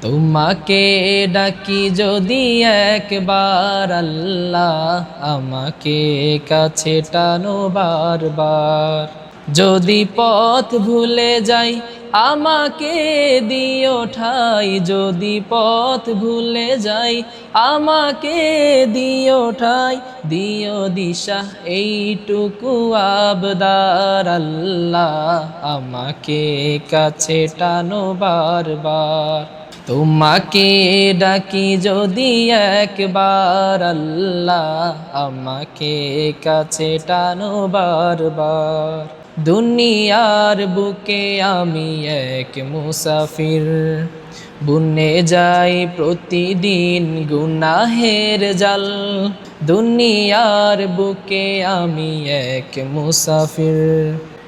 তোমাকে ডাকি যদি একবার আল্লাহ, আমাকে কাছে টানো বারবার। যদি পথ ভুলে যাই আমাকে দিও ঠাই, যদি পথ ভুলে যাই আমাকে দিও ঠাই, দিও দিশা এইটুকু আবদার আল্লাহ, আমাকে কাছে টানো বারবার। তোমাকে ডাকি যদি একবার আল্লাহ, আমাকে কাছে টানো বারবার। দুনিয়ার বুকে আমি এক মুসাফির, বুনে যাই প্রতিদিন গুনাহের জাল। দুনিয়ার বুকে আমি এক মুসাফির,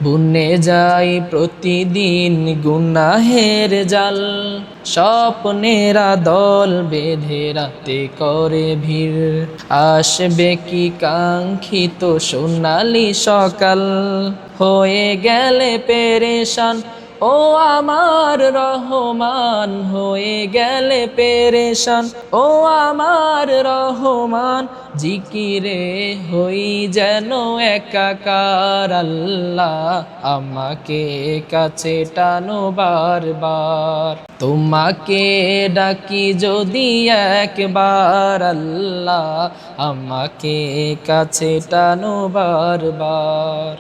বুনে যাই প্রতিদিন গুনাহের জাল। স্বপ্নেরা দল বেঁধে রাতে করে ভিড়, আসবে কি কাঙ্ক্ষিত সোনালি সকাল। হয়ে গেলে পেরেশান ও আমার রহমান, হয়ে গেলে পেরেশান ও আমার রহমান। জিকিরে হই যেন একাকার আল্লাহ, আমাকে কাছে টানো বারবার। তোমাকে ডাকি যদি একবার আল্লাহ, আমাকে কাছে টানো বারবার।